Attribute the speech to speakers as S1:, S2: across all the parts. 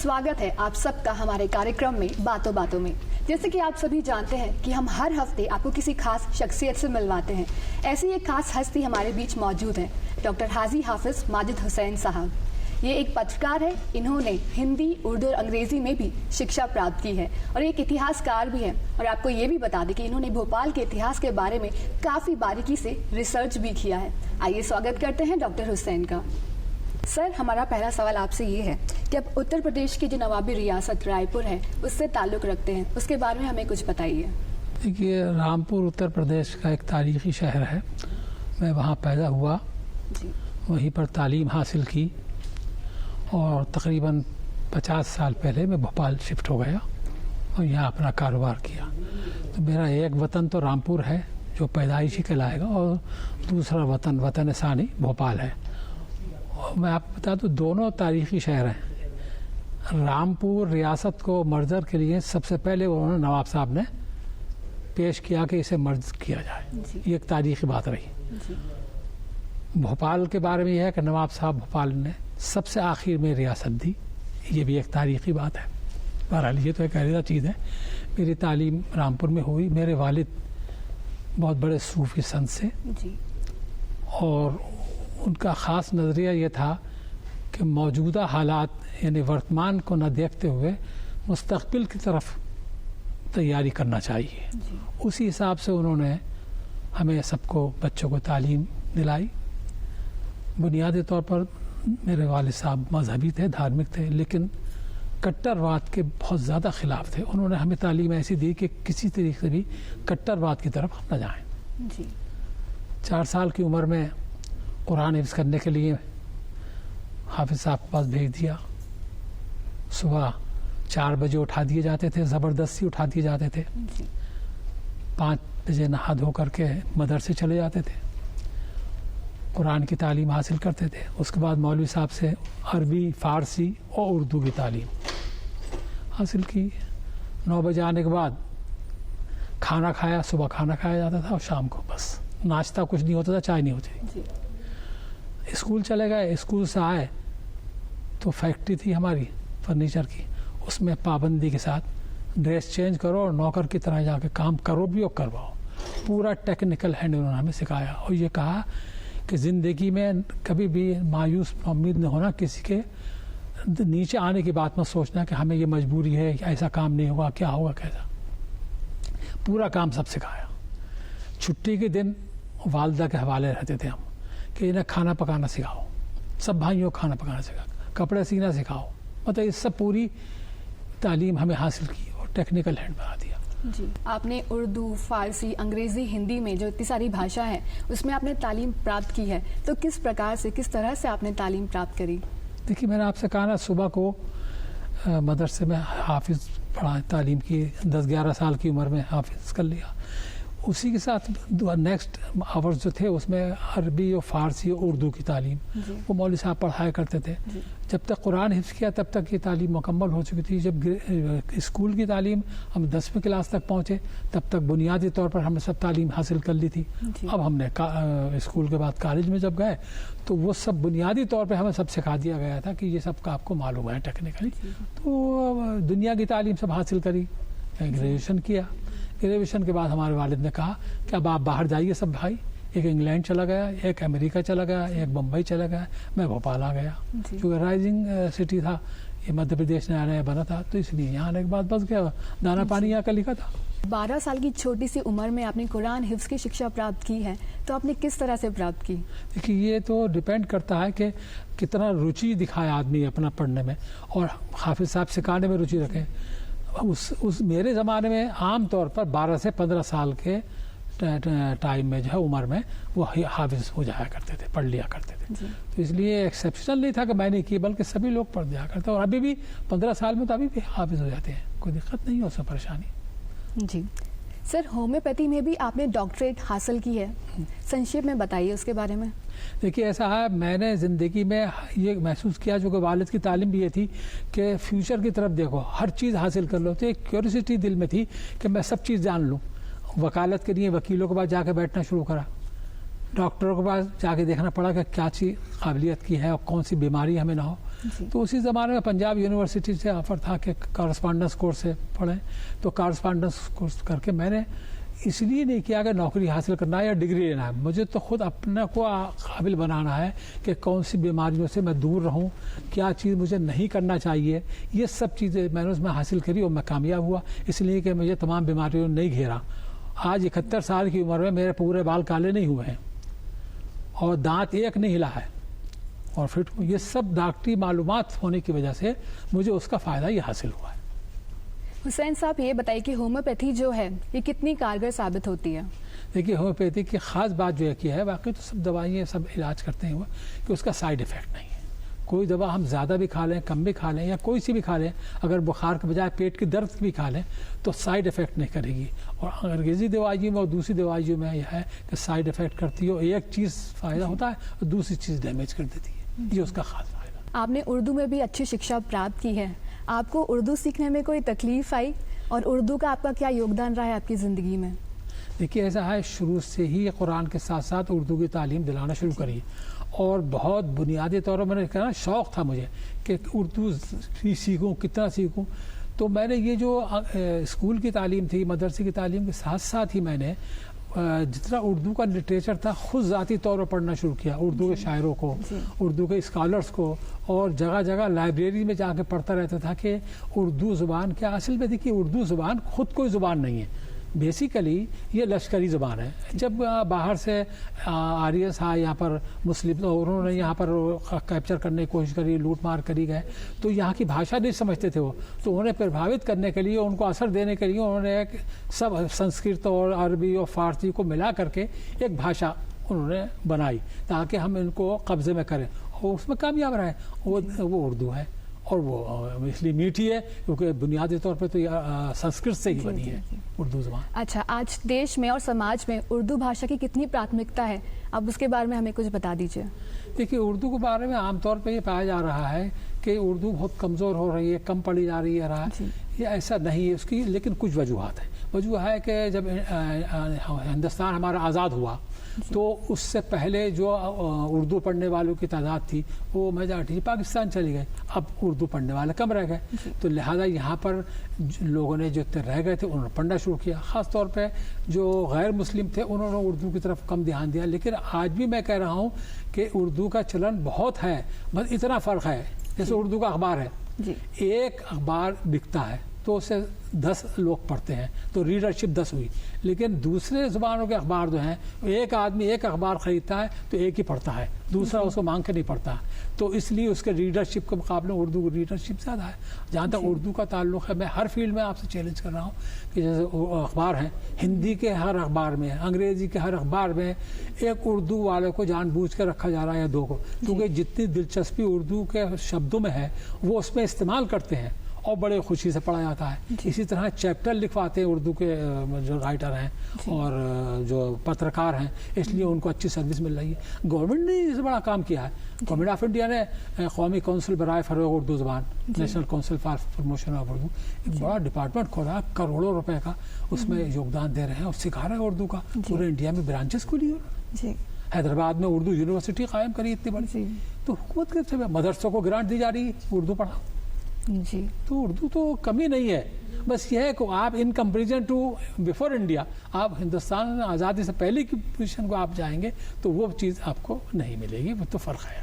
S1: स्वागत है आप सबका हमारे कार्यक्रम में बातों बातों में। जैसे कि आप सभी जानते हैं कि हम हर हफ्ते आपको किसी खास शख्सियत से मिलवाते हैं। ऐसी एक खास हस्ती हमारे बीच मौजूद है, डॉक्टर हाजी हाफिज माजिद हुसैन साहब। ये एक पत्रकार है, इन्होंने हिंदी, उर्दू और अंग्रेजी में भी शिक्षा प्राप्त की है और एक इतिहासकार भी है। और आपको ये भी बता दें कि इन्होंने भोपाल के इतिहास के बारे में काफ़ी बारीकी से रिसर्च भी किया है। आइए स्वागत करते हैं डॉक्टर हुसैन का। सर, हमारा पहला सवाल आपसे ये है कि आप उत्तर प्रदेश की जो नवाबी रियासत रायपुर है उससे ताल्लुक़ रखते हैं, उसके बारे में हमें कुछ बताइए।
S2: देखिए, रामपुर उत्तर प्रदेश का एक तारीख़ी शहर है। मैं वहाँ पैदा हुआ, वहीं पर तालीम हासिल की और तकरीबन 50 साल पहले मैं भोपाल शिफ्ट हो गया और यहाँ अपना कारोबार किया। तो मेरा एक वतन तो रामपुर है जो पैदाइशी कहलाएगा और दूसरा वतन सानी भोपाल है। और मैं आपको बता दूँ, दोनों तारीख़ी शहर हैं। रामपुर रियासत को मर्जर के लिए सबसे पहले उन्होंने नवाब साहब ने पेश किया कि इसे मर्ज किया जाए। ये एक तारीख़ी बात रही। भोपाल के बारे में यह है कि नवाब साहब भोपाल ने सबसे आखिर में रियासत दी, ये भी एक तारीख़ी बात है। बहरहाल ये तो एक अलग चीज़ है। मेरी तालीम रामपुर में हुई। मेरे वालिद बहुत बड़े सूफ़ी संत से और उनका ख़ास नज़रिया ये था कि मौजूदा हालात यानी वर्तमान को न देखते हुए मुस्तक़बिल की तरफ तैयारी करना चाहिए। उसी हिसाब से उन्होंने हमें सबको बच्चों को तालीम दिलाई। बुनियादी तौर पर मेरे वालिद साहब मजहबी थे, धार्मिक थे, लेकिन कट्टरवाद के बहुत ज़्यादा ख़िलाफ़ थे। उन्होंने हमें तालीम ऐसी दी कि किसी तरीके से भी कट्टरवाद की तरफ हम न जाएं। 4 साल की उम्र में कुरान हिफ्ज़ करने के लिए हाफिज़ साहब के पास भेज दिया। सुबह 4 बजे उठा दिए जाते थे, ज़बरदस्ती उठा दिए जाते थे। 5 बजे नहा धो करके मदरसे चले जाते थे, कुरान की तालीम हासिल करते थे। उसके बाद मौलवी साहब से अरबी, फ़ारसी और उर्दू की तालीम हासिल की। 9 बजे आने के बाद खाना खाया, सुबह खाना खाया जाता था और शाम को बस नाश्ता कुछ नहीं होता था, चाय नहीं होती। स्कूल चले गए, स्कूल से आए तो फैक्ट्री थी हमारी फर्नीचर की, उसमें पाबंदी के साथ ड्रेस चेंज करो और नौकर की तरह जाके काम करो भी और करवाओ। पूरा टेक्निकल हैंड उन्होंने हमें सिखाया और ये कहा कि ज़िंदगी में कभी भी मायूस उम्मीद न होना, किसी के नीचे आने की बात मत सोचना कि हमें ये मजबूरी है, ऐसा काम नहीं होगा, क्या होगा कैसा। पूरा काम सब सिखाया। छुट्टी के दिन वालदा के हवाले रहते थे हम कि इन्हें खाना पकाना सिखाओ, सब भाइयों को खाना पकाना सिखाओ, कपड़े सीना सिखाओ। मतलब इस सब पूरी तालीम हमें हासिल की और टेक्निकल हैंड बना दिया।
S1: जी, आपने उर्दू, फ़ारसी, अंग्रेज़ी, हिंदी में जो इतनी सारी भाषा है उसमें आपने तालीम प्राप्त की है, तो किस प्रकार से, किस तरह से आपने तालीम प्राप्त करी?
S2: देखिए, मैंने आपसे कहा ना, सुबह को मदरसे में हाफिज़ पढ़ा, तालीम की 10-11 साल की उम्र में हाफिज़ कर लिया। उसी के साथ नेक्स्ट आवर्स जो थे उसमें अरबी और फ़ारसी और उर्दू की तालीम वो मौलवी साहब पढ़ाया करते थे। जब तक कुरान हिफ्ज़ किया तब तक ये तालीम मुकम्मल हो चुकी थी। जब स्कूल की तालीम हम 10वीं क्लास तक पहुँचे तब तक बुनियादी तौर पर हमने सब तालीम हासिल कर ली थी। अब हमने स्कूल के बाद कॉलेज में जब गए तो वो सब बुनियादी तौर पर हमें सब सिखा दिया गया था कि ये सब का आपको मालूम है टेक्निकली। तो दुनिया की तालीम सब हासिल करी, ग्रेजुएशन किया। ग्रेजुएशन के बाद हमारे वालिद ने कहा कि अब आप बाहर जाइए सब भाई। एक इंग्लैंड चला गया, एक अमेरिका चला गया, एक बम्बई चला गया, मैं भोपाल आ गया। क्योंकि राइजिंग सिटी था, ये मध्य प्रदेश नया नया बना था, तो इसलिए यहाँ आने के बाद बस गया, दाना पानी यहाँ का लिखा था।
S1: 12 साल की छोटी सी उम्र में आपने कुरान हिफ्ज़ की शिक्षा प्राप्त की है, तो आपने किस तरह से प्राप्त की?
S2: देखिए, ये तो डिपेंड करता है कि कितना रुचि दिखाए आदमी अपना पढ़ने में और हाफिज़ साहब सिखाने में रुचि रखें। उस मेरे ज़माने में आम तौर पर 12 से 15 साल के टाइम में जो है उम्र में वो हाफिज़ हो जाया करते थे, पढ़ लिया करते थे। तो इसलिए एक्सेप्शनल नहीं था कि मैंने की, बल्कि सभी लोग पढ़ दिया करते। और अभी भी 15 साल में तो अभी भी हाफिज़ हो जाते हैं, कोई दिक्कत नहीं हो, उसमें परेशानी।
S1: जी सर, होम्योपैथी में भी आपने डॉक्टरेट हासिल की है, संक्षेप में बताइए उसके बारे में।
S2: देखिए, ऐसा है, मैंने ज़िंदगी में ये महसूस किया, जो कि वालिद की तालीम भी ये थी कि फ्यूचर की तरफ देखो, हर चीज़ हासिल कर लो। तो एक क्यूरियोसिटी दिल में थी कि मैं सब चीज़ जान लूँ। वकालत के लिए वकीलों के पास जाकर बैठना शुरू करा, डॉक्टरों के पास जाके देखना पड़ा कि क्या चीज़ काबिलियत की है और कौन सी बीमारी हमें ना हो। तो उसी ज़माने में पंजाब यूनिवर्सिटी से ऑफ़र था कि कॉरस्पॉन्डेंस कोर्स से पढ़ें, तो कॉरस्पॉन्डेंस कोर्स करके मैंने इसलिए नहीं किया कि नौकरी हासिल करना है या डिग्री लेना है, मुझे तो खुद अपने को काबिल बनाना है कि कौन सी बीमारियों से मैं दूर रहूं, क्या चीज़ मुझे नहीं करना चाहिए, ये सब चीज़ें मैंने उसमें हासिल करी और मैं कामयाब हुआ, इसलिए कि मुझे तमाम बीमारियों ने नहीं घेरा। आज 71 साल की उम्र में मेरे पूरे बाल काले नहीं हुए हैं और दांत एक नहीं हिला है और फिर ये सब डॉक्टरी मालूमात होने की वजह से मुझे उसका फ़ायदा ये हासिल हुआ है।
S1: हुसैन साहब ये बताइए कि होम्योपैथी जो है ये कितनी कारगर साबित होती है?
S2: देखिए, होम्योपैथी की ख़ास बात जो है कि है, बाकी तो सब दवाइयाँ सब इलाज करते हैं वो कि उसका साइड इफ़ेक्ट नहीं है। कोई दवा हम ज़्यादा भी खा लें, कम भी खा लें या कोई सी भी खा लें, अगर बुखार के बजाय पेट की दर्द भी खा लें तो साइड इफ़ेक्ट नहीं करेगी। और अंग्रेज़ी दवाइयों में और दूसरी दवाइयों में यह है कि साइड इफ़ेक्ट करती है, एक चीज़ फ़ायदा होता है और दूसरी चीज़ डैमेज कर देती है, ये उसका ख़ास फ़ायदा।
S1: आपने उर्दू में भी अच्छी शिक्षा प्राप्त की है, आपको उर्दू सीखने में कोई तकलीफ आई और उर्दू का आपका क्या योगदान रहा है आपकी ज़िंदगी में?
S2: देखिए, ऐसा है, शुरू से ही कुरान के साथ साथ उर्दू की तालीम दिलाना शुरू करी और बहुत बुनियादी तौर पर मैंने कहा शौक़ था मुझे कि उर्दू सीखूं, कितना सीखूं। तो मैंने ये जो स्कूल की तालीम थी, मदरसे की तालीम के साथ साथ ही मैंने जितना उर्दू का लिटरेचर था खुद ज़ाती तौर पर पढ़ना शुरू किया, उर्दू के शायरों को, उर्दू के स्कॉलर्स को, और जगह जगह लाइब्रेरी में जाके पढ़ता रहता था कि उर्दू ज़ुबान क्या। असल में देखिए, उर्दू ज़ुबान खुद कोई ज़ुबान नहीं है, बेसिकली ये लश्करी ज़बान है। जब बाहर से आर्यस आए यहाँ पर मुस्लिम, तो उन्होंने यहाँ पर कैप्चर करने की कोशिश करी, लूट मार करी गए, तो यहाँ की भाषा नहीं समझते थे वो, तो उन्हें प्रभावित करने के लिए, उनको असर देने के लिए उन्होंने एक सब संस्कृत और अरबी और फारसी को मिला करके एक भाषा उन्होंने बनाई ताकि हम इनको कब्ज़े में करें, और उसमें कामयाब रहे। वो उर्दू है और वो इसलिए मीठी है क्योंकि बुनियादी तौर पे तो ये संस्कृत से ही बनी है उर्दू ज़बान।
S1: अच्छा, आज देश में और समाज में उर्दू भाषा की कितनी प्राथमिकता है, अब उसके बारे में हमें कुछ बता दीजिए।
S2: देखिए, उर्दू के बारे में आमतौर पे ये पाया जा रहा है कि उर्दू बहुत कमज़ोर हो रही है, कम पढ़ी जा रही है ये ऐसा नहीं है उसकी, लेकिन कुछ वजूहत है। वजह है कि जब हिंदुस्तान हमारा आज़ाद हुआ तो उससे पहले जो उर्दू पढ़ने वालों की तादाद थी वो मेजॉरिटी पाकिस्तान चली गई, अब उर्दू पढ़ने वाले कम रह गए, तो लिहाजा यहाँ पर लोगों ने जो रह गए थे उन्होंने पढ़ना शुरू किया। ख़ास तौर पे जो गैर मुस्लिम थे उन्होंने उर्दू की तरफ कम ध्यान दिया। लेकिन आज भी मैं कह रहा हूँ कि उर्दू का चलन बहुत है, बस इतना फ़र्क है जैसे उर्दू का अखबार है, एक अखबार बिकता है तो उसे 10 लोग पढ़ते हैं, तो रीडरशिप 10 हुई। लेकिन दूसरे ज़ुबानों के अखबार जो हैं, एक आदमी एक अखबार ख़रीदता है तो एक ही पढ़ता है, दूसरा उसको मांग के नहीं पढ़ता, तो इसलिए उसके रीडरशिप के मुकाबले उर्दू की रीडरशिप ज़्यादा है। जहाँ तक उर्दू का ताल्लुक़ है, मैं हर फील्ड में आपसे चैलेंज कर रहा हूँ कि जैसे अखबार हैं, हिंदी के हर अखबार में, अंग्रेज़ी के हर अखबार में एक उर्दू वाले को जानबूझ के रखा जा रहा है या दो को, क्योंकि जितनी दिलचस्पी उर्दू के शब्दों में है वो उसमें इस्तेमाल करते हैं और बड़े खुशी से पढ़ा जाता है। इसी तरह चैप्टर लिखवाते हैं उर्दू के जो राइटर हैं और जो पत्रकार हैं, इसलिए उनको अच्छी सर्विस मिल रही है। गवर्नमेंट ने इससे बड़ा काम किया है। गवर्नमेंट ऑफ इंडिया ने कौमी कौंसिल बराए फ़रोग़ उर्दू ज़बान, national council for promotion of Urdu, एक बड़ा डिपार्टमेंट खोला, करोड़ों रुपए का उसमें योगदान दे रहे हैं और सिखा रहे हैं उर्दू का। पूरे इंडिया में ब्रांचेस खुली है, हैदराबाद में उर्दू यूनिवर्सिटी कायम करी इतनी बड़ी, तो हुकूमत के तरफ मदरसों को ग्रांट दी जा रही है उर्दू पढ़ाओ जी। तो उर्दू तो कमी नहीं है, बस यह है कि आप in comparison to before India, आप हिंदुस्तान आज़ादी से पहले की पोजीशन को आप जाएंगे तो वो चीज़ आपको नहीं मिलेगी, वो तो फ़र्क है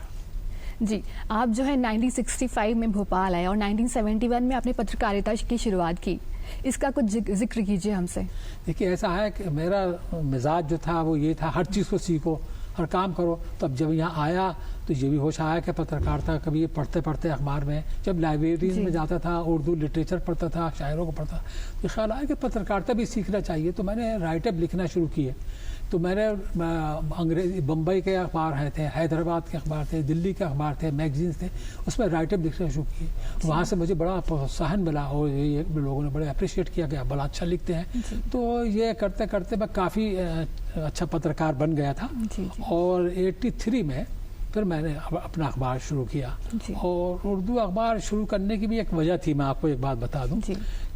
S1: जी। आप जो है 1965 में भोपाल आए और 1971 में आपने पत्रकारिता की शुरुआत की, इसका कुछ जिक्र कीजिए हमसे।
S2: देखिए, ऐसा है कि मेरा मिजाज जो था वो ये था, हर चीज़ को सीखो, हर काम करो। तो अब जब यहाँ आया तो ये भी होश आया कि पत्रकारिता कभी पढ़ते पढ़ते अखबार में, जब लाइब्रेरीज में जाता था उर्दू लिटरेचर पढ़ता था, शायरों को पढ़ता, तो ख्याल आया कि पत्रकारिता भी सीखना चाहिए। तो मैंने राइटअप लिखना शुरू किए। तो मैंने अंग्रेजी बम्बई के अखबार थे, हैदराबाद के अखबार थे, दिल्ली के अखबार थे, मैगजीन्स थे, उसमें राइटअप लिखना शुरू किए। वहाँ से मुझे बड़ा प्रोत्साहन मिला और ये लोगों ने बड़े अप्रिशिएट किया कि आप बड़ा अच्छा लिखते हैं। तो ये करते करते मैं काफ़ी अच्छा पत्रकार बन गया था। और 83 में फिर मैंने अपना अखबार शुरू किया। और उर्दू अखबार शुरू करने की भी एक वजह थी, मैं आपको एक बात बता दूं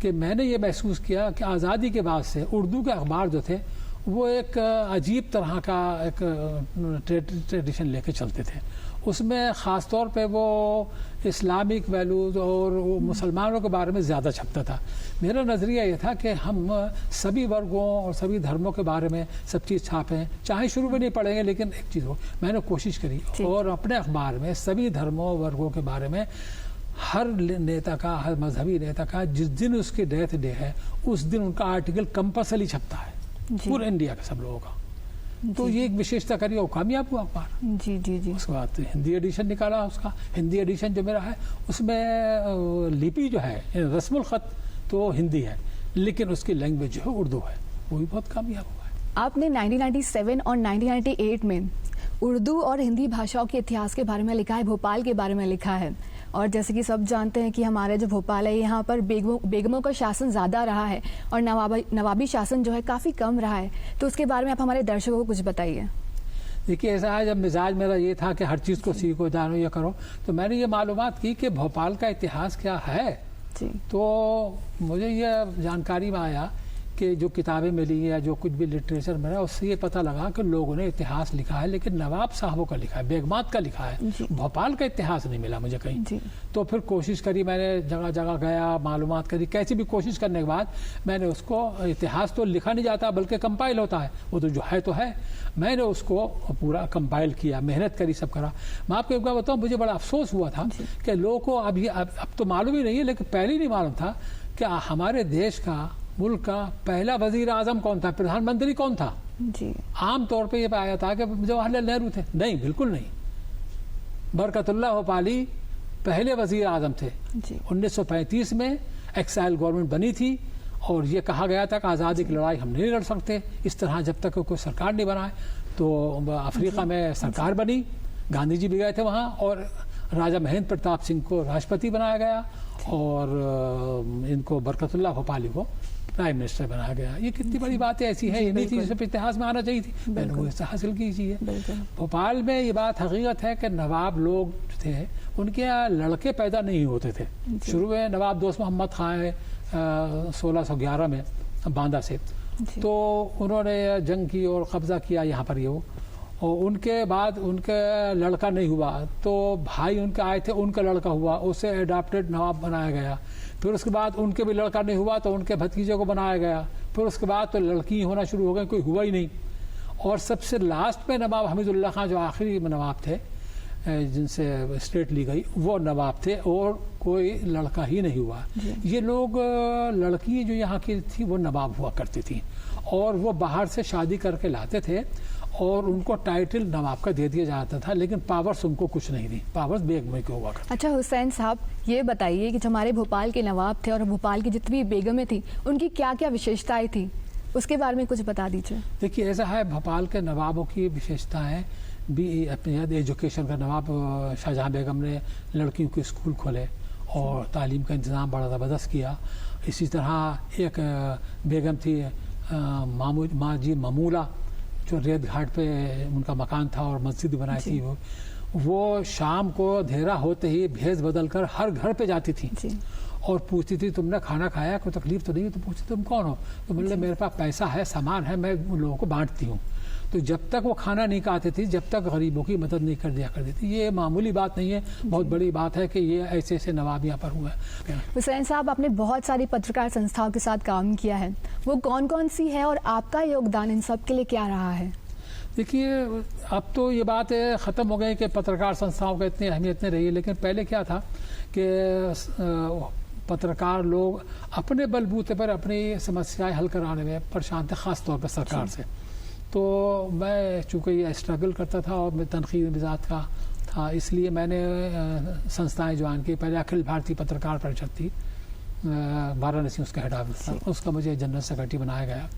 S2: कि मैंने ये महसूस किया कि आज़ादी के बाद से उर्दू के अखबार जो थे वो एक अजीब तरह का एक ट्रेडिशन लेके चलते थे। उसमें ख़ास तौर पे वो इस्लामिक वैल्यूज़ और मुसलमानों के बारे में ज़्यादा छपता था। मेरा नज़रिया ये था कि हम सभी वर्गों और सभी धर्मों के बारे में सब चीज़ छापें, चाहे शुरू में नहीं पढ़ेंगे लेकिन एक चीज़ हो। मैंने कोशिश करी और अपने अखबार में सभी धर्मों वर्गों के बारे में हर नेता का, हर मजहबी नेता का जिस दिन उसकी डेथ डे है उस दिन उनका आर्टिकल कंपल्सरी छपता है पूरे इंडिया के सब लोगों का। तो ये एक विशेषता करी और कामयाब हुआ अखबार।
S1: जी जी जी।
S2: उसके बाद हिंदी एडिशन निकाला उसका। हिंदी एडिशन जो मेरा है उसमें लिपि जो है रस्मुल खत तो हिंदी है लेकिन उसकी लैंग्वेज जो है उर्दू है, वो भी बहुत कामयाब हुआ है।
S1: आपने 1997 और 1998 में उर्दू और हिंदी भाषाओं के इतिहास के बारे में लिखा है, भोपाल के बारे में लिखा है। और जैसे कि सब जानते हैं कि हमारे जो भोपाल है यहाँ पर बेगमों का शासन ज़्यादा रहा है और नवाबी शासन जो है काफ़ी कम रहा है। तो उसके बारे में आप हमारे दर्शकों को कुछ बताइए।
S2: देखिए ऐसा है, जब मिजाज मेरा ये था कि हर चीज़ को सीखो, जानो, ये करो, तो मैंने ये मालूमात की कि भोपाल का इतिहास क्या है।
S1: जी।
S2: तो मुझे ये जानकारी में आया कि जो किताबें मिली या जो कुछ भी लिटरेचर मिला उससे ये पता लगा कि लोगों ने इतिहास लिखा है लेकिन नवाब साहबों का लिखा है, बेगमात का लिखा है, भोपाल का इतिहास नहीं मिला मुझे कहीं। तो फिर कोशिश करी, मैंने जगह जगह गया, मालूमात करी, कैसी भी कोशिश करने के बाद मैंने उसको, इतिहास तो लिखा नहीं जाता बल्कि कंपाइल होता है, वो तो जो है तो है, मैंने उसको पूरा कंपाइल किया, मेहनत करी, सब करा। मैं आपको एक बार बताऊँ, मुझे बड़ा अफसोस हुआ था कि लोगों को अब तो मालूम ही नहीं है लेकिन पहले ही नहीं मालूम था कि हमारे देश का, मुल्क का पहला वजीर आजम कौन था, प्रधानमंत्री कौन था।
S1: जी।
S2: आम तौर पे ये पाया था कि जवाहरलाल नेहरू थे, नहीं, बिल्कुल नहीं। बरकतुल्लाह भोपाली पहले वजीर आजम थे। 1935 में एक्साइल गवर्नमेंट बनी थी और ये कहा गया था कि आज़ादी की लड़ाई हम नहीं लड़ सकते इस तरह जब तक कोई सरकार नहीं बनाए। तो अफ्रीका में सरकार बनी, गांधी जी भी गए थे वहाँ और राजा महेंद्र प्रताप सिंह को राष्ट्रपति बनाया गया और इनको बरकतुल्लाह भोपाली को प्राइम मिनिस्टर बनाया गया। ये कितनी बड़ी बात है, ऐसी है, ये नहीं थी, सब इतिहास में आना चाहिए थी, मैंने वो इससे हासिल की चीज़। भोपाल में ये बात हकीकत है कि नवाब लोग थे उनके यहाँ लड़के पैदा नहीं होते थे। शुरू में नवाब दोस्त मोहम्मद खां है 1611 में बांदा से, तो उन्होंने जंग की और कब्जा किया यहाँ पर ये वो, और उनके बाद उनका लड़का नहीं हुआ तो भाई उनके आए थे, उनका लड़का हुआ, उसे एडाप्टेड नवाब बनाया गया। फिर उसके बाद उनके भी लड़का नहीं हुआ तो उनके भतीजे को बनाया गया। फिर उसके बाद तो लड़की होना शुरू हो गई, कोई हुआ ही नहीं। और सबसे लास्ट में नवाब हमीदुल्लाह खां जो आखिरी नवाब थे जिनसे स्टेट ली गई, वो नवाब थे और कोई लड़का ही नहीं हुआ। ये लोग, लड़की जो यहाँ की थी वो नवाब हुआ करती थी और वो बाहर से शादी करके लाते थे और उनको टाइटल नवाब का दे दिया जाता था लेकिन पावर्स उनको कुछ नहीं थी, पावर्स बेगम के हुआ करती।
S1: अच्छा हुसैन साहब, ये बताइए कि जो हमारे भोपाल के नवाब थे और भोपाल की जितनी बेगमें थी उनकी क्या क्या विशेषताएं थी, उसके बारे में कुछ बता दीजिए।
S2: देखिए ऐसा है, भोपाल के नवाबों की विशेषताएं भी अपनी एजुकेशन का, नवाब शाहजहां बेगम ने लड़कियों के स्कूल खोले और तालीम का इंतज़ाम बड़ा ज़बरदस्त किया। इसी तरह एक बेगम थी माँ जी ममूला, जो रेत घाट पे उनका मकान था और मस्जिद बनाई थी, वो शाम को अंधेरा होते ही भेष बदल कर हर घर पे जाती थी और पूछती थी तुमने खाना खाया, कोई तकलीफ तो नहीं है। तो पूछती तुम कौन हो, तो बोले मेरे पास पैसा है, सामान है, मैं लोगों को बांटती हूँ। तो जब तक वो खाना नहीं खाते थे, जब तक गरीबों की मदद नहीं कर दिया करती थी। ये मामूली बात नहीं है, बहुत बड़ी बात है कि ये ऐसे ऐसे नवाब यहाँ पर हुआ है।
S1: हुसैन साहब, आपने बहुत सारी पत्रकार संस्थाओं के साथ काम किया है, वो कौन कौन सी है और आपका योगदान इन सब के लिए क्या रहा है?
S2: देखिए अब तो ये बात ख़त्म हो गई कि पत्रकार संस्थाओं का इतनी अहमियत नहीं रही है, लेकिन पहले क्या था कि पत्रकार लोग अपने बलबूते पर अपनी समस्याएं हल कराने में परेशान थे, ख़ास तौर पर सरकार से। तो मैं चूँकि ये स्ट्रगल करता था और मैं तनकीद मिजाज का था, इसलिए मैंने संस्थाएं ज्वाइन की। पहले अखिल भारतीय पत्रकार परिषद थी वाराणसी, उसका हेड ऑफिस था, उसका मुझे जनरल सेक्रेटरी बनाया गया।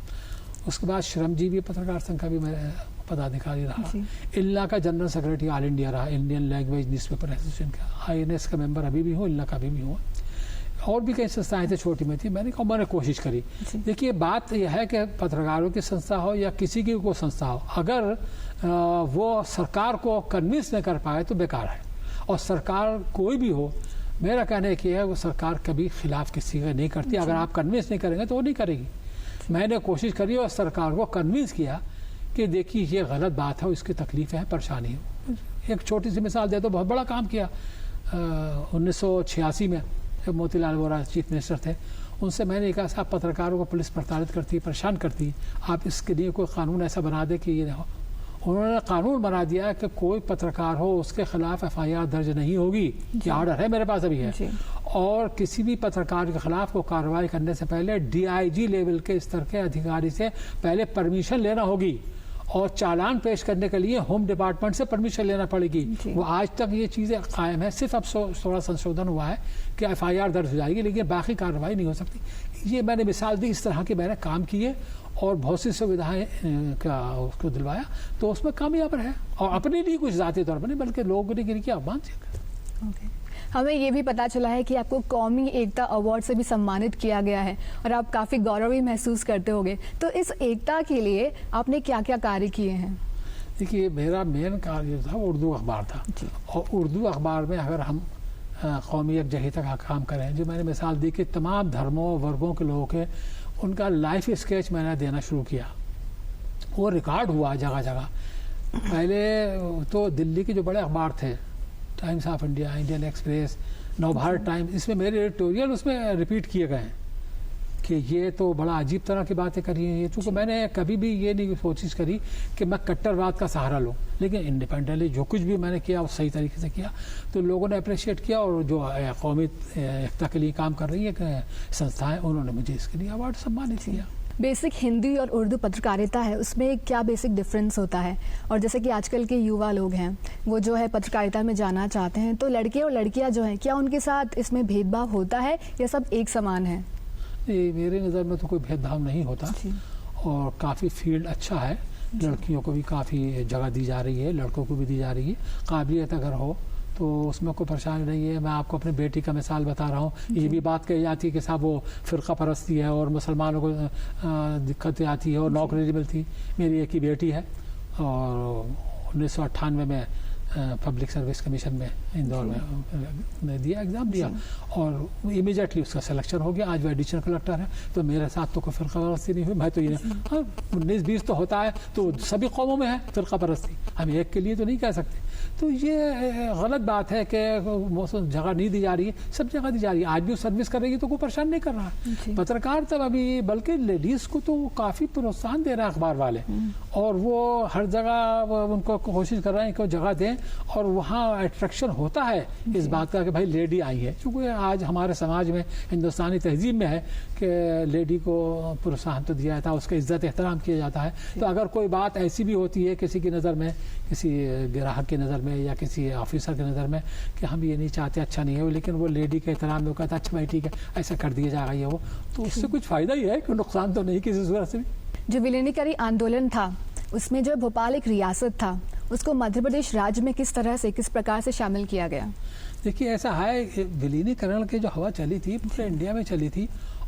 S2: उसके बाद श्रमजीवी पत्रकार संघ का भी मैं पदाधिकारी रहा। इल्ला का जनरल सेक्रेटरी ऑल इंडिया रहा, इंडियन लैंग्वेज न्यूज़पेपर एसोसिएशन का। INS का मेंबर अभी भी हूँ, इल्ला का भी हूँ। और भी कई संस्थाएं थी छोटी में थी, मैंने कोशिश करी। देखिए बात यह है कि पत्रकारों की संस्था हो या किसी की कोई संस्था हो, अगर वो सरकार को कन्विंस नहीं कर पाए तो बेकार है। और सरकार कोई भी हो, मेरा कहना है कि वो सरकार कभी खिलाफ किसी का नहीं करती। अगर आप कन्विंस नहीं करेंगे तो वो नहीं करेगी। मैंने कोशिश करी और सरकार को कन्विंस किया कि देखिए ये गलत बात है, इसकी तकलीफ़ है, परेशानी है। एक छोटी सी मिसाल दे तो बहुत बड़ा काम किया। 1986 में जब मोतीलाल वोरा चीफ मिनिस्टर थे, उनसे मैंने कहा साहब पत्रकारों को पुलिस प्रताड़ित करती, परेशान करती, आप इसके लिए कोई कानून ऐसा बना दे कि ये हो। उन्होंने कानून बना दिया कि कोई पत्रकार हो उसके खिलाफ FIR दर्ज नहीं होगी। ये ऑर्डर है मेरे पास अभी है। और किसी भी पत्रकार के खिलाफ को कार्रवाई करने से पहले DIG लेवल के स्तर के अधिकारी से पहले परमिशन लेना होगी और चालान पेश करने के लिए होम डिपार्टमेंट से परमिशन लेना पड़ेगी। वो आज तक ये चीज़ें कायम है, सिर्फ अब थोड़ा संशोधन हुआ है कि FIR दर्ज हो जाएगी, लेकिन बाकी कार्रवाई नहीं हो सकती। ये मैंने मिसाल दी, इस तरह के मैंने काम किए और बहुत सी सुविधाएं का उसको दिलवाया, तो उसमें कामयाब रहे। और अपने लिए कुछ ज़ाती तौर पर नहीं बल्कि लोगों ने गिर के आह्वान किया।
S1: हमें ये भी पता चला है कि आपको कौमी एकता अवार्ड से भी सम्मानित किया गया है और आप काफ़ी गौरव भी महसूस करते होंगे। तो इस एकता के लिए आपने क्या क्या कार्य किए हैं?
S2: देखिए मेरा मेन कार्य था उर्दू अखबार था, और उर्दू अखबार में अगर हम कौमी यकजहती का काम करें, जो मैंने मिसाल दी कि तमाम धर्मों वर्गों के लोगों के उनका लाइफ स्केच मैंने देना शुरू किया। वो रिकॉर्ड हुआ जगह जगह। पहले तो दिल्ली के जो बड़े अखबार थे, times of India, Indian express, Navbharat times, इसमें मेरे एडिटोरियल उसमें रिपीट किए गए हैं कि ये तो बड़ा अजीब तरह की बातें करी हैं ये। चूँकि मैंने कभी भी ये नहीं कोशिश करी कि मैं कट्टरवाद का सहारा लूँ, लेकिन इंडिपेंडेंटली जो कुछ भी मैंने किया वो सही तरीके से किया, तो लोगों ने अप्रिशिएट किया। और जो कौमी एकता के लिए काम कर रही है संस्थाएं, उन्होंने मुझे इसके लिए अवार्ड सम्मानित किया।
S1: बेसिक हिंदी और उर्दू पत्रकारिता है, उसमें क्या बेसिक डिफरेंस होता है? और जैसे कि आजकल के युवा लोग हैं वो जो है पत्रकारिता में जाना चाहते हैं, तो लड़के और लड़कियां जो हैं क्या उनके साथ इसमें भेदभाव होता है या सब एक समान है?
S2: मेरी नज़र में तो कोई भेदभाव नहीं होता और काफ़ी फील्ड अच्छा है। लड़कियों को भी काफ़ी जगह दी जा रही है, लड़कों को भी दी जा रही है। काबिलियत अगर हो तो उसमें कोई परेशानी नहीं है। मैं आपको अपनी बेटी का मिसाल बता रहा हूँ। ये भी बात कही जाती है कि साहब वो फ़िरका परस्ती है और मुसलमानों को दिक्कतें आती है और नौकरी नहीं मिलती। मेरी एक ही बेटी है और 1998 में पब्लिक सर्विस कमीशन में इंदौर में दिया, एग्ज़ाम दिया और इमीडिएटली उसका सिलेक्शन हो गया। आज वो एडिशनल कलेक्टर है। तो मेरे साथ तो कोई फ़िरका परस्ती नहीं हुई। मैं तो ये 19-20 तो होता है, तो सभी कौमों में है फ़िरका परस्ती, हम एक के लिए तो नहीं कह सकते। तो ये गलत बात है कि मौसम जगह नहीं दी जा रही है, सब जगह दी जा रही है। आज भी सर्विस कर रही है तो कोई परेशान नहीं कर रहा है पत्रकार तब अभी, बल्कि लेडीज़ को तो काफ़ी प्रोत्साहन दे रहे हैं अखबार वाले, और वो हर जगह उनको कोशिश कर रहे हैं कि वो जगह दें और वहाँ अट्रैक्शन होता है इस बात का कि भाई लेडी आई है। क्योंकि आज हमारे समाज में, हिंदुस्तानी तहजीब में है कि लेडी को प्रोत्साहन तो दिया जाता है, उसका इज्जत एहतराम किया जाता है। तो अगर कोई बात ऐसी भी होती है किसी की नज़र में, किसी ग्राहक की नज़र में या किसी ऑफिसर की नज़र में कि हम ये नहीं चाहते, अच्छा नहीं है, लेकिन वो लेडी के एहतराम में कहता है अच्छा भाई ठीक है ऐसा कर दिया जाएगा ये वो, तो उससे कुछ फ़ायदा ही है, कोई नुकसान तो नहीं किसी सूरत से भी।
S1: जो विलीनीकरण आंदोलन था उसमें जो भोपाल एक रियासत था, उसको मध्य प्रदेश राज्य में किस तरह से, किस प्रकार से शामिल किया गया?
S2: देखिए ऐसा है, विलीनीकरण की जो हवा चली थी पूरे इंडिया में चली थी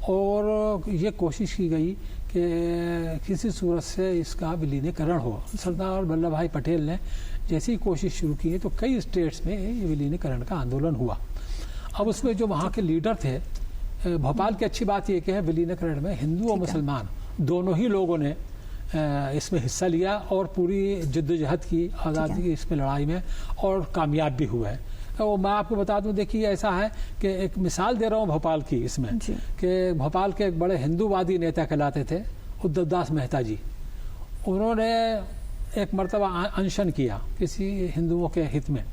S2: और ये कोशिश की गई कि किसी सूरत से इसका विलीनीकरण हो। सरदार वल्लभ भाई पटेल ने जैसी कोशिश शुरू की तो कई स्टेट्स में ये विलीनीकरण का आंदोलन हुआ। अब उसमें जो वहाँ के लीडर थे, भोपाल की अच्छी बात यह कि है विलीनीकरण में हिंदू और मुसलमान दोनों ही लोगों ने इसमें हिस्सा लिया और पूरी जद्दोजहद की, आज़ादी की इसमें लड़ाई में, और कामयाब भी हुआ है। तो मैं आपको बता दूं, देखिए ऐसा है कि एक मिसाल दे रहा हूं भोपाल की इसमें कि भोपाल के एक बड़े हिंदूवादी नेता कहलाते थे उद्धव दास मेहता जी। उन्होंने एक मरतबा अनशन किया किसी हिंदुओं के हित में,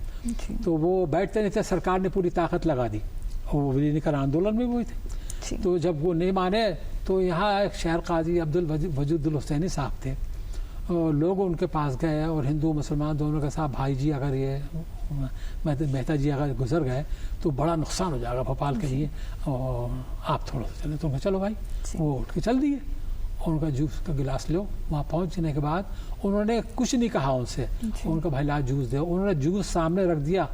S2: तो वो बैठते नहीं थे, सरकार ने पूरी ताकत लगा दी और वो विलीनीकरण आंदोलन में हुए थे। तो जब वो नहीं माने तो यहाँ एक शहर काजी अब्दुल वजूदुल हुसैनी साहब थे, और लोग उनके पास गए और हिंदू मुसलमान दोनों के साथ, भाई जी अगर ये मेहता जी अगर गुजर गए तो बड़ा नुकसान हो जाएगा भोपाल के लिए, और आप थोड़ा सा चले। तो चलो भाई, वो उठ के चल दिए और उनका जूस का गिलास लो। वहाँ पहुँचने के बाद उन्होंने कुछ नहीं कहा उनसे, उनका भाई ला जूस दो। उन्होंने जूस सामने रख दिया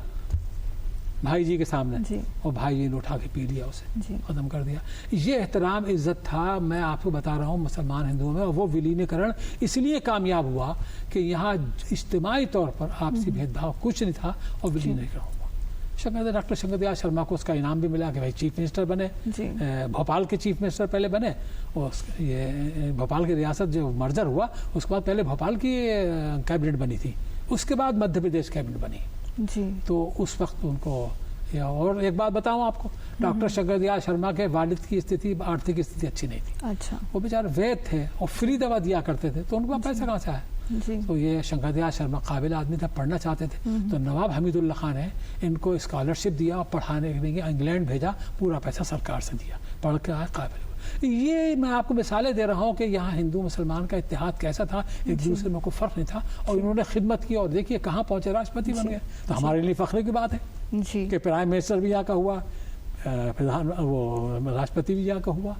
S2: भाई जी के सामने, और भाई जी ने उठा के पी लिया, उसे खत्म कर दिया। ये एहतराम इज्जत था, मैं आपको बता रहा हूँ, मुसलमान हिंदुओं में। और वो विलीनीकरण इसलिए कामयाब हुआ कि यहाँ इज्तिमाई तौर पर आपसी भेदभाव कुछ नहीं था और विलीनीकरण हुआ। डॉक्टर शंकर दयाल शर्मा को उसका इनाम भी मिला कि भाई चीफ मिनिस्टर बने।
S1: जी।
S2: भोपाल के चीफ मिनिस्टर पहले बने, और ये भोपाल की रियासत जो मर्जर हुआ उसके बाद पहले भोपाल की कैबिनेट बनी थी, उसके बाद मध्य प्रदेश कैबिनेट बनी।
S1: जी।
S2: तो उस वक्त उनको, और एक बात बताऊं आपको, डॉक्टर शंकर दयाल शर्मा के वालिद की स्थिति, आर्थिक स्थिति अच्छी नहीं थी।
S1: अच्छा।
S2: वो बेचारे वैद्य थे और फ्री दवा दिया करते थे, तो उनको पैसा कहाँ से आया?
S1: जी।
S2: तो ये शंकर दयाल शर्मा काबिल आदमी था, पढ़ना चाहते थे, तो नवाब हमीदुल्लाह खान ने इनको स्कॉलरशिप दिया और पढ़ाने के लिए इंग्लैंड भेजा, पूरा पैसा सरकार से दिया, पढ़ के आए काबिल। ये मैं आपको मिसालें दे रहा हूँ कि यहाँ हिंदू मुसलमान का इत्तेहाद कैसा था, एक दूसरे में कोई फर्क नहीं था, और इन्होंने खिदमत की और देखिए कहाँ पहुँचे, राष्ट्रपति बन गए। तो हमारे लिए फख्र की बात है
S1: जी।
S2: कि प्राइम मिनिस्टर भी यहाँ का हुआ, वो राष्ट्रपति भी यहाँ का हुआ,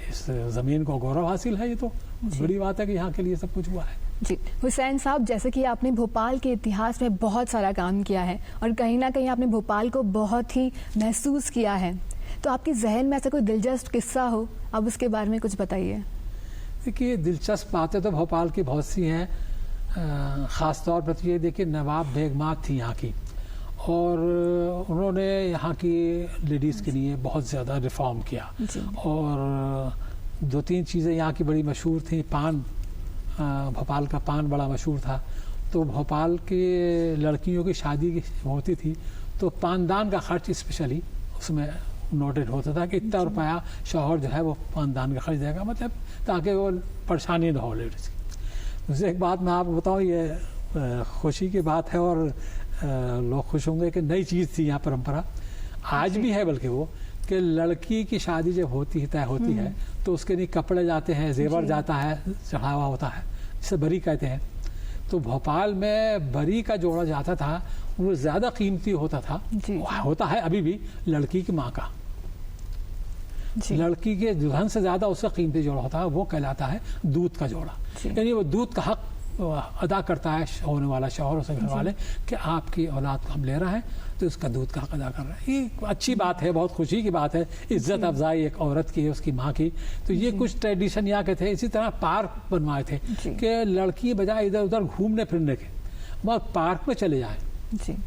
S2: इस ज़मीन को गौरव हासिल है। ये तो बड़ी बात है कि यहाँ के लिए सब कुछ हुआ है।
S1: जी हुसैन साहब, जैसे कि आपने भोपाल के इतिहास में बहुत सारा काम किया है और कहीं ना कहीं आपने भोपाल को बहुत ही महसूस किया है, तो आपके जहन में ऐसा कोई दिलचस्प किस्सा हो, अब उसके बारे में कुछ बताइए।
S2: देखिए, दिलचस्प बातें तो भोपाल की बहुत सी हैं, ख़ास तौर पर ये देखिए नवाब बेगमात थी यहाँ की, और उन्होंने यहाँ की लेडीज़ के लिए बहुत ज़्यादा रिफॉर्म किया, और दो तीन चीज़ें यहाँ की बड़ी मशहूर थी। पान, भोपाल का पान बड़ा मशहूर था, तो भोपाल के लड़कियों की शादी होती थी तो पानदान का खर्च स्पेशली उसमें नोटेड होता था कि इतना रुपया शौहर जो है वो पानदान का खर्च देगा, मतलब ताकि वो परेशानी न हो लेडीज़ की। दूसरी एक बात मैं आपको बताऊँ, ये खुशी की बात है और लोग खुश होंगे कि नई चीज़ थी यहाँ परंपरा, आज भी है बल्कि वो, कि लड़की की शादी जब होती है, तय होती है, तो उसके लिए कपड़े जाते हैं, जेवर जाता है, चढ़ावा होता है, जिसे बरी कहते हैं। तो भोपाल में बरी का जोड़ा जाता था, वो ज़्यादा कीमती होता था, होता है अभी भी, लड़की की माँ का। लड़की के दुल्हन से ज़्यादा उसका कीमती जोड़ा होता है, वो कहलाता है दूध का जोड़ा। यानी वो दूध का हक अदा करता है होने वाला शौहर, उसे घर वाले, कि आपकी औलाद को हम ले रहे हैं तो उसका दूध का हक अदा कर रहे हैं। ये अच्छी बात है, बहुत खुशी की बात है, इज्जत अफजाई एक औरत की है, उसकी माँ की। तो ये कुछ ट्रेडिशन यहाँ के थे। इसी तरह पार्क बनवाए थे कि लड़की बजाय इधर उधर घूमने फिरने के, वह पार्क में चले जाए।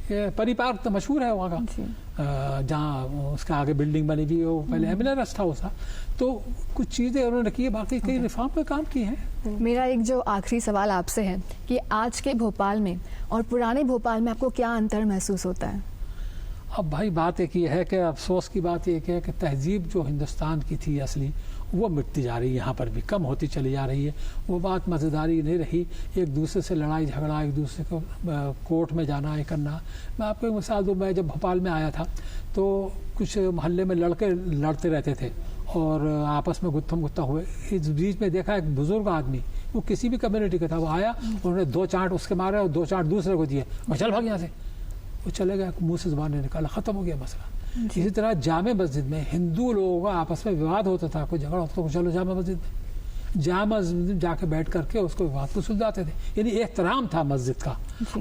S2: ये परी पार्क तो मशहूर है वहाँ का, जहाँ उसका आगे बिल्डिंग बनी हुई, वो पहले एमएलए रेस्ट हाउस था। तो कुछ चीज़ें उन्होंने की, बाकी कई रिफॉर्म पे काम किए हैं।
S1: मेरा एक जो आखिरी सवाल आपसे है कि आज के भोपाल में और पुराने भोपाल में आपको क्या अंतर महसूस होता है?
S2: अब भाई बात एक ये है कि अफसोस की बात एक है कि तहजीब जो हिंदुस्तान की थी असली, वो मिटती जा रही है, यहाँ पर भी कम होती चली जा रही है। वो बात मज़ेदारी नहीं रही, एक दूसरे से लड़ाई झगड़ा, एक दूसरे को कोर्ट में जाना, ये करना। मैं आपको एक मिसाल दूँ, मैं जब भोपाल में आया था तो कुछ मोहल्ले में लड़के लड़ते रहते थे और आपस में गुत्थम गुत्था हुए। इस बीच में देखा एक बुजुर्ग आदमी, वो किसी भी कम्युनिटी का था, वो आया, उन्होंने दो चांट उसके मारे और दो चांट दूसरे को दिए, और चल भाग यहाँ से। वो चले गए, मुंह से जुबान नहीं निकाला, ख़त्म हो गया मसला। इसी तरह जामे मस्जिद में हिंदू लोगों का आपस में विवाद होता था, कोई झगड़ा होता था, चलो जामे मस्जिद में, जामा मस्जिद में जाके बैठ करके उसको विवाद को सुलझाते थे। यानी एहतराम था मस्जिद का।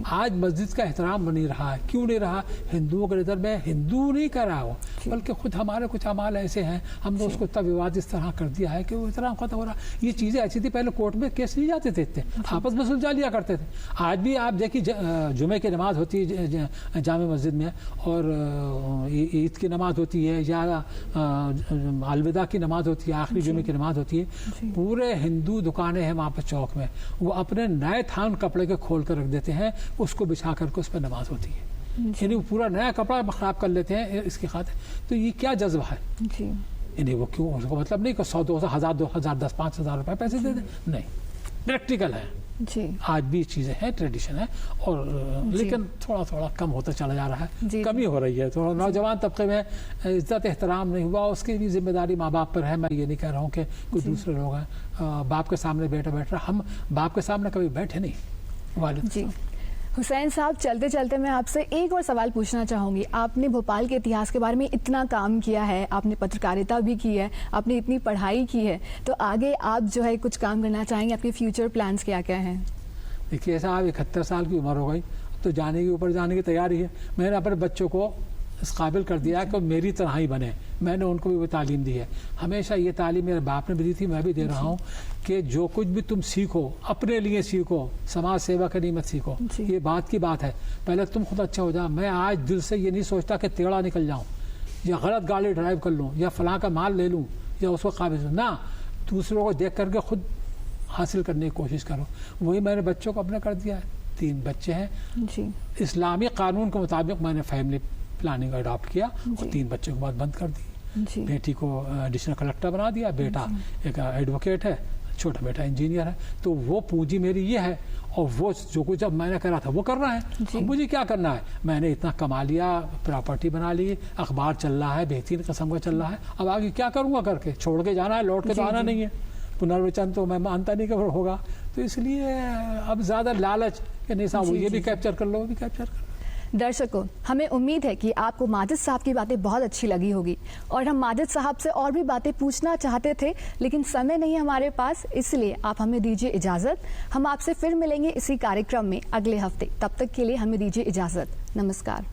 S2: आज मस्जिद का एहतराम नहीं रहा है। क्यों नहीं रहा? हिंदुओं के नज़र में हिंदू नहीं कर रहा हो, बल्कि खुद हमारे कुछ अमाल ऐसे हैं, हमने उसको इतना विवाद इस तरह कर दिया है कि वो एहतराम खत्म हो रहा। ये चीज़ें ऐसी थी, पहले कोर्ट में केस नहीं जाते थे इतने, आपस में सुलझा लिया करते थे। आज भी आप देखिए, जुमे की नमाज होती है जामे मस्जिद में, और ईद की नमाज होती है, या अलविदा की नमाज होती है, आखिरी जुमे की नमाज होती है। पूरे हिंदू दुकानें हैं वहाँ पर चौक में, वो अपने नए थान कपड़े के खोल कर रख देते हैं, उसको बिछा करके उस पर नमाज होती है। यानी वो पूरा नया कपड़ा खराब कर लेते हैं इसकी खातिर। तो ये क्या जज्बा है? यानी वो क्यों, उसको मतलब नहीं कि 100 200 1000 2000 10 5000 रुपए पैसे दे दें, नहीं, प्रैक्टिकल है। आज भी चीज़ें हैं, ट्रेडिशन है, और लेकिन थोड़ा थोड़ा कम होता चला जा रहा है, कमी हो रही है। थोड़ा नौजवान तबके में इज्जत एहतराम नहीं हुआ, उसकी भी जिम्मेदारी माँ बाप पर है। मैं ये नहीं कह रहा हूँ कि कोई दूसरे लोग हैं, बाप के सामने बेटा बैठ रहा, हम बाप के सामने कभी बैठे नहीं। वालिद
S1: जी हुसैन साहब, चलते चलते मैं आपसे एक और सवाल पूछना चाहूँगी। आपने भोपाल के इतिहास के बारे में इतना काम किया है, आपने पत्रकारिता भी की है, आपने इतनी पढ़ाई की है, तो आगे आप जो है कुछ काम करना चाहेंगे? आपके फ्यूचर प्लान्स क्या क्या हैं?
S2: देखिए, ऐसा आप 71 साल की उम्र हो गई, तो जाने के ऊपर जाने की तैयारी है। मैंने अपने बच्चों को इस काबिल कर दिया है कि मेरी तरह ही बने। मैंने उनको भी वो तालीम दी है। हमेशा ये तालीम मेरे बाप ने भी दी थी, मैं भी दे रहा हूँ कि जो कुछ भी तुम सीखो अपने लिए सीखो, समाज सेवा करनी मत सीखो। ये बात की बात है, पहले तुम खुद अच्छा हो जाओ। मैं आज दिल से ये नहीं सोचता कि टेढ़ा निकल जाऊँ या गलत गाड़ी ड्राइव कर लूँ या फलां का माल ले लूँ या उसको काबिल ना, दूसरों को देख करके खुद हासिल करने की कोशिश करो। वही मैंने बच्चों को अपने कर दिया है। 3 बच्चे हैं
S1: जी।
S2: इस्लामी कानून के मुताबिक मैंने फैमिली प्लानिंग अडॉप्ट किया और 3 बच्चों के बाद बंद कर दी।
S1: जी।
S2: बेटी को एडिशनल कलेक्टर बना दिया, बेटा एक एडवोकेट है, छोटा बेटा इंजीनियर है। तो वो पूंजी मेरी ये है और वो जो कुछ जब मैंने करा था वो कर रहा है। अब मुझे क्या करना है, मैंने इतना कमा लिया, प्रॉपर्टी बना ली, अखबार चल रहा है, बेहतरीन किस्म का चल रहा है। अब आगे क्या करूँगा करके, छोड़ के जाना है, लौट के तो आना नहीं है। पुनर्विचन तो मैं मानता नहीं कि होगा, तो इसलिए अब ज़्यादा लालच कि नहीं साहब ये भी कैप्चर कर लो, वो भी कैप्चर कर लो।
S1: दर्शकों, हमें उम्मीद है कि आपको माजिद साहब की बातें बहुत अच्छी लगी होगी और हम माजिद साहब से और भी बातें पूछना चाहते थे, लेकिन समय नहीं है हमारे पास, इसलिए आप हमें दीजिए इजाज़त। हम आपसे फिर मिलेंगे इसी कार्यक्रम में अगले हफ्ते। तब तक के लिए हमें दीजिए इजाज़त। नमस्कार।